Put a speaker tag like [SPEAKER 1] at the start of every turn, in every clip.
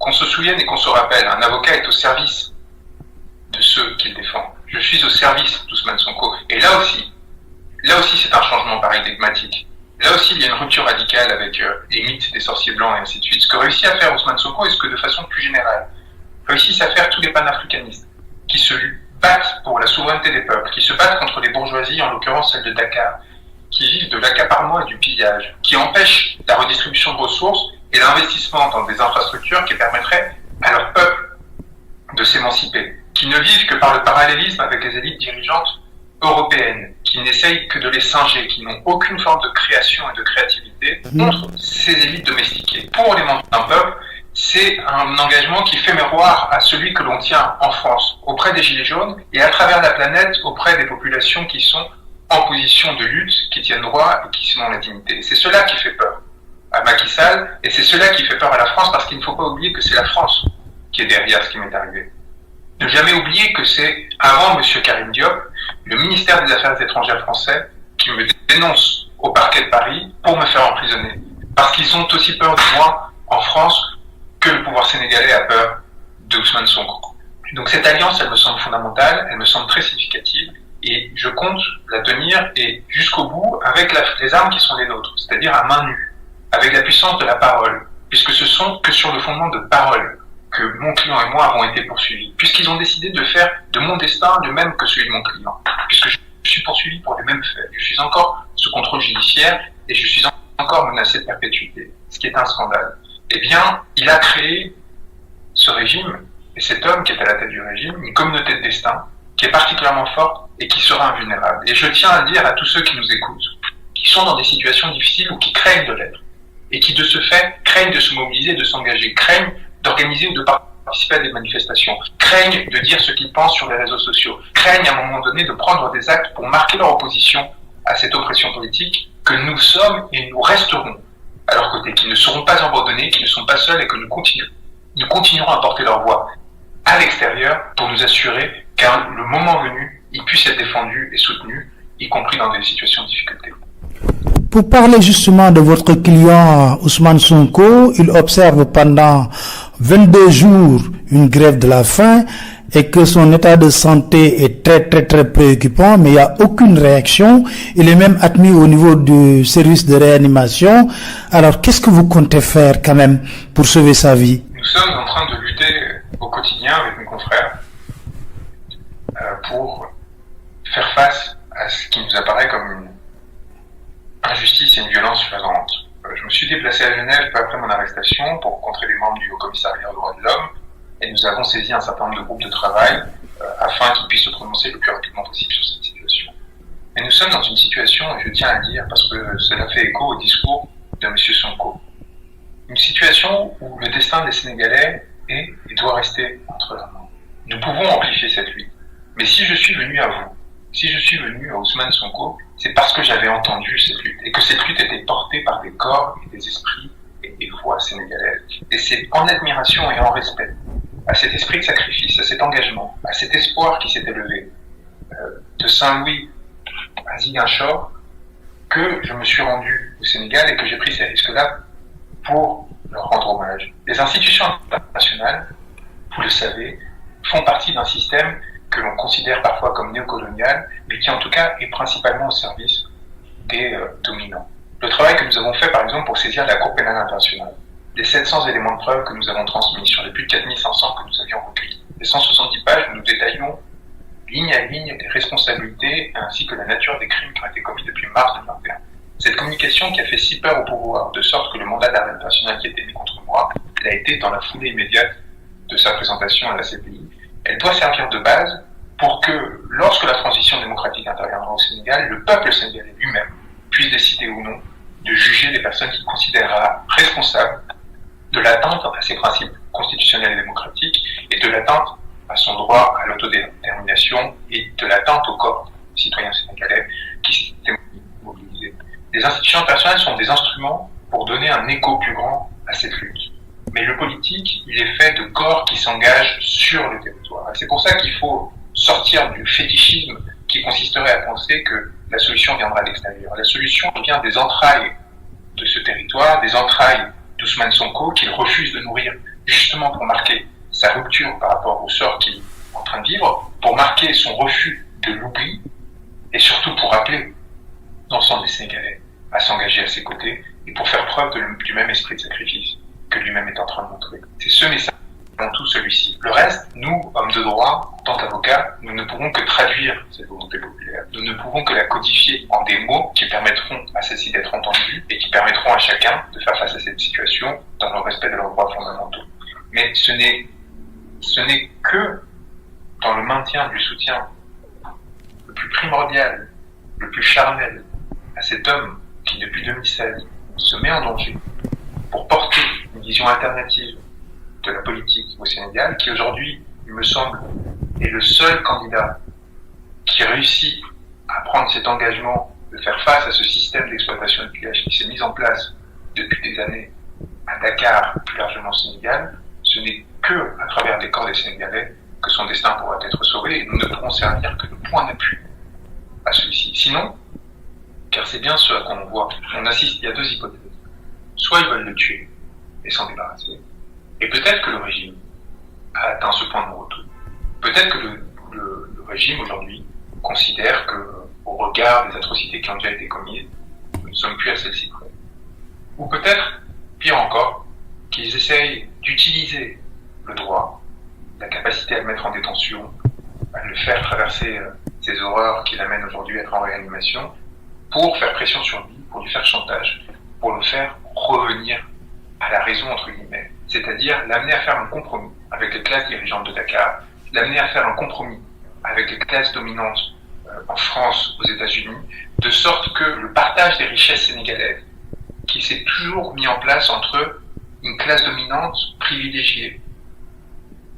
[SPEAKER 1] Qu'on se souvienne et qu'on se rappelle, un avocat est au service de ceux qu'il défend. Je suis au service d'Ousmane Sonko. Et là aussi, c'est un changement paradigmatique. Là aussi, il y a une rupture radicale avec les mythes des sorciers blancs et ainsi de suite. Ce que réussit à faire Ousmane Sonko et ce que, de façon plus générale, réussissent à faire tous les panafricanistes qui se battent pour la souveraineté des peuples, qui se battent contre les bourgeoisies, en l'occurrence celle de Dakar, qui vivent de l'accaparement et du pillage, qui empêchent la redistribution de ressources et l'investissement dans des infrastructures qui permettraient à leur peuple de s'émanciper, qui ne vivent que par le parallélisme avec les élites dirigeantes européennes, qui n'essayent que de les singer, qui n'ont aucune forme de création et de créativité contre ces élites domestiquées. Pour les membres d'un peuple, c'est un engagement qui fait miroir à celui que l'on tient en France, auprès des Gilets jaunes et à travers la planète, auprès des populations qui sont en position de lutte, qui tiennent droit et qui sont dans la dignité. Et c'est cela qui fait peur à Macky Sall, et c'est cela qui fait peur à la France, parce qu'il ne faut pas oublier que c'est la France qui est derrière ce qui m'est arrivé. Ne jamais oublier que c'est, avant M. Karim Diop, le ministère des Affaires étrangères français qui me dénonce au parquet de Paris pour me faire emprisonner. Parce qu'ils ont aussi peur de moi en France que le pouvoir sénégalais a peur de Ousmane Sonko. Donc cette alliance, elle me semble fondamentale, elle me semble très significative, et je compte la tenir et jusqu'au bout avec les armes qui sont les nôtres, c'est-à-dire à main nue, avec la puissance de la parole, puisque ce sont que sur le fondement de parole que mon client et moi avons été poursuivis, puisqu'ils ont décidé de faire de mon destin le même que celui de mon client, puisque je suis poursuivi pour les mêmes faits. Je suis encore sous contrôle judiciaire et je suis encore menacé de perpétuité, ce qui est un scandale. Eh bien, il a créé ce régime, et cet homme qui est à la tête du régime, une communauté de destin qui est particulièrement forte et qui sera invulnérable. Et je tiens à le dire à tous ceux qui nous écoutent, qui sont dans des situations difficiles ou qui craignent de l'être, et qui de ce fait craignent de se mobiliser, de s'engager, craignent d'organiser ou de participer à des manifestations, craignent de dire ce qu'ils pensent sur les réseaux sociaux, craignent à un moment donné de prendre des actes pour marquer leur opposition à cette oppression politique, que nous sommes et nous resterons à leur côté, qui ne seront pas abandonnés, qui ne sont pas seuls et que nous continuerons à porter leur voix à l'extérieur pour nous assurer qu'à le moment venu, ils puissent être défendus et soutenus, y compris dans des situations de difficulté.
[SPEAKER 2] Pour parler justement de votre client Ousmane Sonko, il observe pendant 22 jours une grève de la faim et que son état de santé est très préoccupant, mais il n'y a aucune réaction. Il est même admis au niveau du service de réanimation. Alors, qu'est-ce que vous comptez faire quand même pour sauver sa vie?
[SPEAKER 1] Nous sommes en train de lutter au quotidien avec mes confrères pour faire face à ce qui nous apparaît comme une injustice et une violence flagrante. Je me suis déplacé à Genève peu après mon arrestation pour rencontrer les membres du Haut Commissariat aux droits de l'homme et nous avons saisi un certain nombre de groupes de travail afin qu'ils puissent se prononcer le plus rapidement possible sur cette situation. Mais nous sommes dans une situation, et je tiens à le dire parce que cela fait écho au discours de M. Sonko, une situation où le destin des Sénégalais est et doit rester entre leurs mains. Nous pouvons amplifier cette lutte, mais si je suis venu à vous, si je suis venu à Ousmane Sonko, c'est parce que j'avais entendu cette lutte et que cette lutte était portée par des corps et des esprits et des voix sénégalaises. Et c'est en admiration et en respect à cet esprit de sacrifice, à cet engagement, à cet espoir qui s'est élevé de Saint-Louis à Ziguinchor que je me suis rendu au Sénégal et que j'ai pris ces risques-là pour leur rendre hommage. Les institutions internationales, vous le savez, font partie d'un système que l'on considère parfois comme néocolonial, mais qui en tout cas est principalement au service des dominants. Le travail que nous avons fait par exemple pour saisir la Cour pénale internationale, les 700 éléments de preuve que nous avons transmis sur les plus de 4500 que nous avions recueillis, les 170 pages où nous détaillons ligne à ligne les responsabilités ainsi que la nature des crimes qui ont été commis depuis mars 2021. Cette communication qui a fait si peur au pouvoir, de sorte que le mandat d'arrêt international qui a été mis contre moi l'a été dans la foulée immédiate de sa présentation à la CPI. Elle doit servir de base pour que, lorsque la transition démocratique interviendra au Sénégal, le peuple sénégalais lui-même puisse décider ou non de juger les personnes qu'il considérera responsables de l'atteinte à ses principes constitutionnels et démocratiques et de l'atteinte à son droit à l'autodétermination et de l'atteinte au corps citoyen sénégalais qui s'est mobilisé. Les institutions internationales sont des instruments pour donner un écho plus grand à cette lutte. Mais le politique, il est fait de corps qui s'engagent sur le territoire. Et c'est pour ça qu'il faut sortir du fétichisme qui consisterait à penser que la solution viendra de l'extérieur. La solution vient des entrailles de ce territoire, des entrailles d'Ousmane Sonko, qu'il refuse de nourrir justement pour marquer sa rupture par rapport au sort qu'il est en train de vivre, pour marquer son refus de l'oubli, et surtout pour rappeler l'ensemble des Sénégalais à s'engager à ses côtés, et pour faire preuve du même esprit de sacrifice que lui-même est en train de montrer. C'est ce message, avant tout celui-ci. Le reste, nous, hommes de droit, en tant qu'avocats, nous ne pouvons que traduire cette volonté populaire. Nous ne pouvons que la codifier en des mots qui permettront à celle-ci d'être entendue et qui permettront à chacun de faire face à cette situation dans le respect de leurs droits fondamentaux. Mais ce n'est que dans le maintien du soutien le plus primordial, le plus charnel à cet homme qui, depuis 2016, se met en danger pour porter une vision alternative de la politique au Sénégal, qui aujourd'hui, il me semble, est le seul candidat qui réussit à prendre cet engagement de faire face à ce système d'exploitation de pillage qui s'est mis en place depuis des années à Dakar, plus largement au Sénégal. Ce n'est que à travers les corps des Sénégalais que son destin pourra être sauvé, et nous ne pourrons servir que de point d'appui à celui-ci. Sinon, car c'est bien ce à quoi on voit, on assiste, il y a deux hypothèses. Soit ils veulent le tuer et s'en débarrasser, et peut-être que le régime a atteint ce point de non-retour. Peut-être que le régime aujourd'hui considère que, au regard des atrocités qui ont déjà été commises, nous ne sommes plus à celle-ci près. Ou peut-être, pire encore, qu'ils essayent d'utiliser le droit, la capacité à le mettre en détention, à le faire traverser ces horreurs qui l'amènent aujourd'hui à être en réanimation, pour faire pression sur lui, pour lui faire chantage, pour le faire revenir à la raison, entre guillemets. C'est-à-dire l'amener à faire un compromis avec les classes dirigeantes de Dakar, l'amener à faire un compromis avec les classes dominantes en France, aux États-Unis, de sorte que le partage des richesses sénégalaises, qui s'est toujours mis en place entre une classe dominante privilégiée,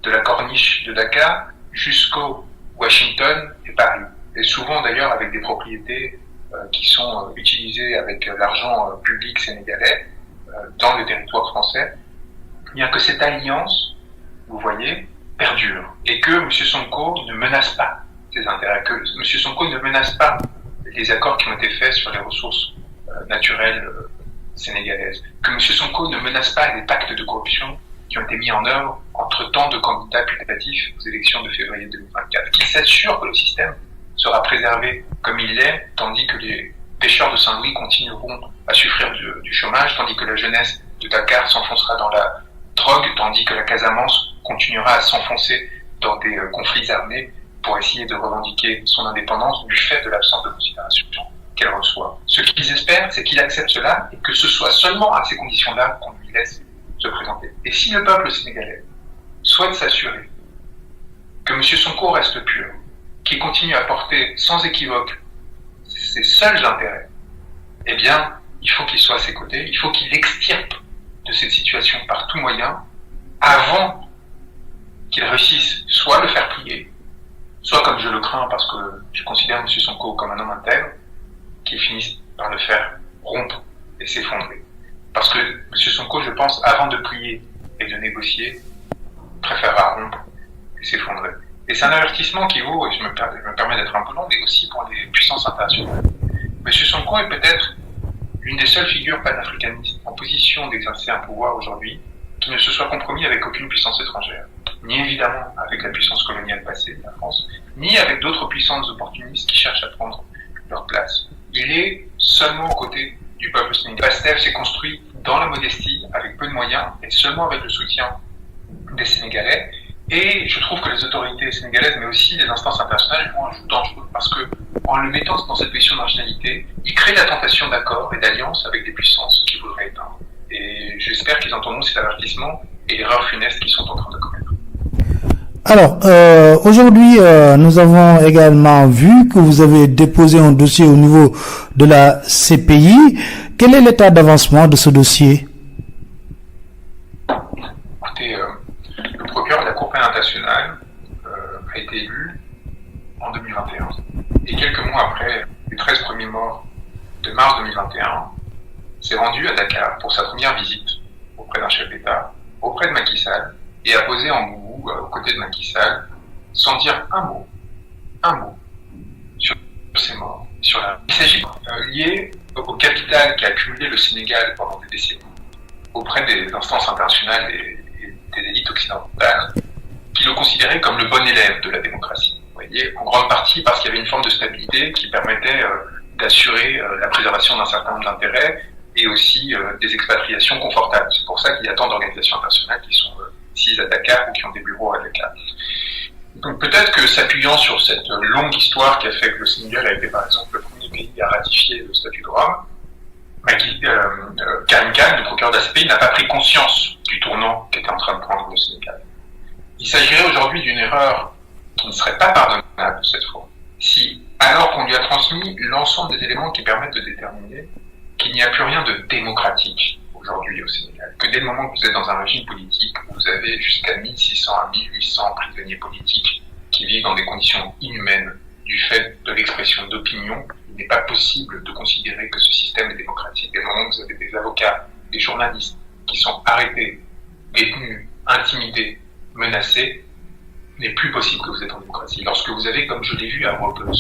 [SPEAKER 1] de la corniche de Dakar jusqu'au Washington et Paris, et souvent d'ailleurs avec des propriétés qui sont utilisées avec l'argent public sénégalais dans le territoire français, bien que cette alliance, vous voyez, perdure, et que M. Sonko ne menace pas ses intérêts, que M. Sonko ne menace pas les accords qui ont été faits sur les ressources naturelles sénégalaises, que M. Sonko ne menace pas les pactes de corruption qui ont été mis en œuvre entre tant de candidats putatifs aux élections de février 2024, qu'il s'assure que le système sera préservé comme il l'est, tandis que les pêcheurs de Saint-Louis continueront à souffrir du chômage, tandis que la jeunesse de Dakar s'enfoncera dans la drogue, tandis que la Casamance continuera à s'enfoncer dans des conflits armés pour essayer de revendiquer son indépendance du fait de l'absence de considération qu'elle reçoit. Ce qu'ils espèrent, c'est qu'il accepte cela et que ce soit seulement à ces conditions-là qu'on lui laisse se présenter. Et si le peuple sénégalais souhaite s'assurer que M. Sonko reste pur, qu'il continue à porter sans équivoque ses seuls intérêts, eh bien, il faut qu'il soit à ses côtés, il faut qu'il l'extirpe de cette situation par tout moyen, avant qu'il réussisse soit à le faire plier, soit, comme je le crains, parce que je considère M. Sonko comme un homme intègre, qu'il finisse par le faire rompre et s'effondrer. Parce que M. Sonko, je pense, avant de plier et de négocier, préférera rompre et s'effondrer. Et c'est un avertissement qui vaut, et je me permets d'être un peu long, mais aussi pour les puissances internationales. M. Sonko est peut-être l'une des seules figures panafricanistes en position d'exercer un pouvoir aujourd'hui qui ne se soit compromis avec aucune puissance étrangère, ni évidemment avec la puissance coloniale passée de la France, ni avec d'autres puissances opportunistes qui cherchent à prendre leur place. Il est seulement aux côtés du peuple sénégalais. PASTEF s'est construit dans la modestie, avec peu de moyens, et seulement avec le soutien des Sénégalais. Et je trouve que les autorités sénégalaises, mais aussi les instances internationales, jouent un jeu dangereux, parce que, en le mettant dans cette position de marginalité, ils créent la tentation d'accords et d'alliances avec des puissances qu'ils voudraient éteindre. Et j'espère qu'ils entendront cet avertissement et l'erreur funeste qu'ils sont en train de commettre.
[SPEAKER 2] Alors, aujourd'hui, nous avons également vu que vous avez déposé un dossier au niveau de la CPI. Quel est l'état d'avancement de ce dossier?
[SPEAKER 1] Écoutez, le procureur de la Cour pénale internationale a été élu en 2021. Et quelques mois après les 13 premiers morts de mars 2021, s'est rendu à Dakar pour sa première visite auprès d'un chef d'État, auprès de Macky Sall, et a posé en boubou aux côtés de Macky Sall, sans dire un mot sur ces morts. Il s'agit lié au capital qu'a accumulé le Sénégal pendant des décennies auprès des instances internationales et des élites occidentales, qui le considéraient comme le bon élève de la démocratie. Vous voyez, en grande partie parce qu'il y avait une forme de stabilité qui permettait d'assurer la préservation d'un certain nombre d'intérêts et aussi des expatriations confortables. C'est pour ça qu'il y a tant d'organisations internationales qui sont sises à Dakar ou qui ont des bureaux à Dakar. Donc peut-être que s'appuyant sur cette longue histoire qui a fait que le Sénégal a été par exemple le premier pays à ratifier le statut de Rome, Karim Khan, le procureur d'ACPI, n'a pas pris conscience du tournant qu'était en train de prendre le Sénégal. Il s'agirait aujourd'hui d'une erreur qui ne serait pas pardonnable cette fois, si, alors qu'on lui a transmis l'ensemble des éléments qui permettent de déterminer qu'il n'y a plus rien de démocratique aujourd'hui au Sénégal, que dès le moment que vous êtes dans un régime politique où vous avez jusqu'à 1600 à 1800 prisonniers politiques qui vivent dans des conditions inhumaines du fait de l'expression d'opinion, il n'est pas possible de considérer que ce système est démocratique. Dès le moment que vous avez des avocats, des journalistes qui sont arrêtés, détenus, intimidés, menacés, il n'est plus possible que vous êtes en démocratie. Lorsque vous avez, comme je l'ai vu à Ropos,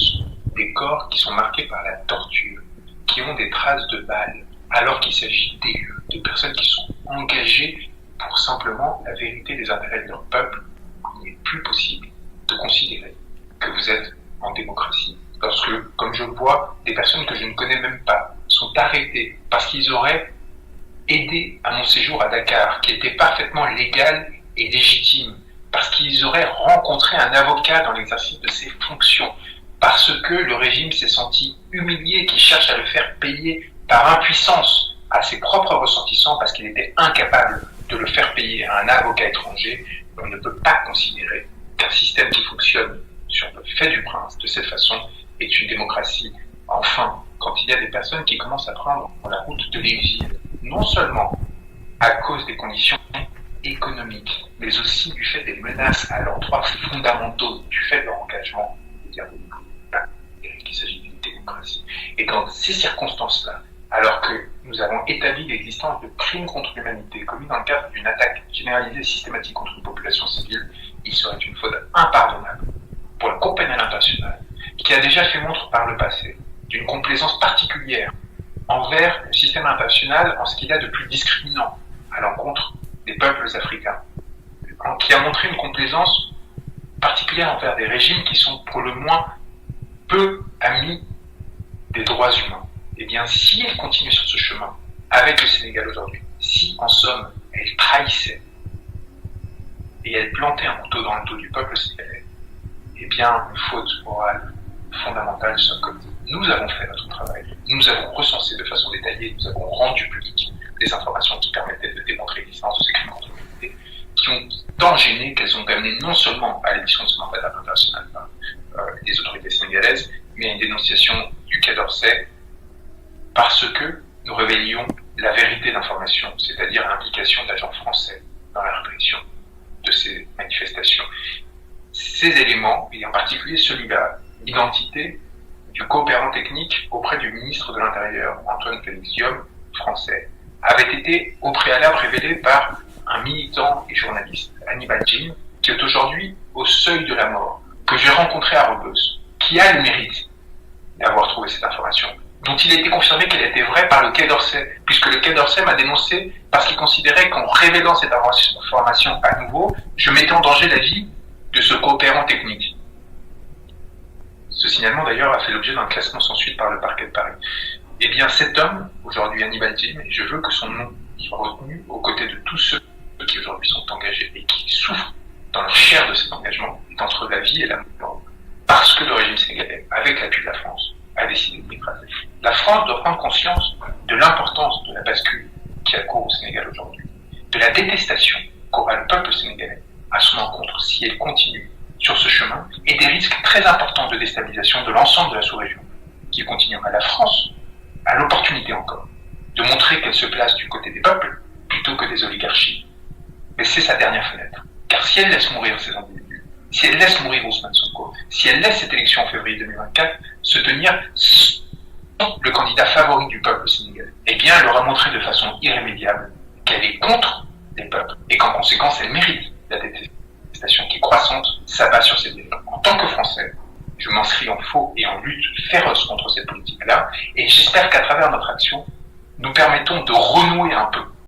[SPEAKER 1] des corps qui sont marqués par la torture, qui ont des traces de balles, alors qu'il s'agit d'élus, de personnes qui sont engagées pour simplement la vérité des intérêts de leur peuple, il n'est plus possible de considérer que vous êtes en démocratie. Lorsque, comme je le vois, des personnes que je ne connais même pas sont arrêtées parce qu'ils auraient aidé à mon séjour à Dakar, qui était parfaitement légal et légitime, parce qu'ils auraient rencontré un avocat dans l'exercice de ses fonctions, parce que le régime s'est senti humilié, qui cherche à le faire payer par impuissance à ses propres ressortissants, parce qu'il était incapable de le faire payer à un avocat étranger. On ne peut pas considérer qu'un système qui fonctionne sur le fait du prince de cette façon est une démocratie. Enfin, quand il y a des personnes qui commencent à prendre la route de l'exil, non seulement à cause des conditions économiques, mais aussi du fait des menaces à leurs droits fondamentaux, du fait de leur engagement, qu'il s'agit d'une démocratie. Et dans ces circonstances-là, alors que nous avons établi l'existence de crimes contre l'humanité commis dans le cadre d'une attaque généralisée et systématique contre une population civile, il serait une faute impardonnable pour la Cour pénale internationale, qui a déjà fait montre par le passé d'une complaisance particulière envers le système international en ce qu'il a de plus discriminant à l'encontre des peuples africains, qui a montré une complaisance particulière envers des régimes qui sont pour le moins peu amis des droits humains. Eh bien, si elle continue sur ce chemin avec le Sénégal aujourd'hui, si en somme elle trahissait et elle plantait un couteau dans le dos du peuple sénégalais, eh bien, une faute morale fondamentale serait commise. Nous avons fait notre travail, nous avons recensé de façon détaillée, nous avons rendu public des informations qui permettaient de démontrer l'existence de ces crimes contre l'humanité, qui ont tant gêné qu'elles ont amené non seulement à l'édition de ce mandat international par les autorités sénégalaises, mais à une dénonciation du Quai d'Orsay, parce que nous révélions la vérité d'information, c'est-à-dire l'implication d'agents français dans la répression de ces manifestations. Ces éléments, et en particulier celui-là, l'identité du coopérant technique auprès du ministre de l'Intérieur, Antoine Félix Diome, français, avait été au préalable révélé par un militant et journaliste, Hannibal Djim, qui est aujourd'hui au seuil de la mort, que j'ai rencontré à Rebeuss, qui a le mérite d'avoir trouvé cette information, dont il a été confirmé qu'elle était vraie par le Quai d'Orsay, puisque le Quai d'Orsay m'a dénoncé parce qu'il considérait qu'en révélant cette information à nouveau, je mettais en danger la vie de ce coopérant technique. Ce signalement d'ailleurs a fait l'objet d'un classement sans suite par le parquet de Paris. Eh bien cet homme, aujourd'hui Hannibal Djim, et je veux que son nom soit retenu aux côtés de tous ceux qui aujourd'hui sont engagés et qui souffrent dans leur chair de cet engagement, est entre la vie et la mort. Parce que le régime sénégalais, avec l'appui de la France, a décidé de l'écraser. La France doit prendre conscience de l'importance de la bascule qui a cours au Sénégal aujourd'hui, de la détestation qu'aura le peuple sénégalais à son encontre si elle continue sur ce chemin, et des risques très importants de déstabilisation de l'ensemble de la sous-région, qui continuera. La France a l'opportunité encore de montrer qu'elle se place du côté des peuples plutôt que des oligarchies. Mais c'est sa dernière fenêtre. Car si elle laisse mourir ces individus, si elle laisse mourir Ousmane Sonko, si elle laisse cette élection en février 2024 se tenir sans le candidat favori du peuple sénégalais, eh bien elle aura montré de façon irrémédiable qu'elle est contre les peuples et qu'en conséquence elle mérite la détestation qui est croissante s'abat sur ces délits. En tant que Français, je m'inscris en faux et en lutte féroce contre cette politique-là, et j'espère qu'à travers notre action, nous permettons de renouer un peu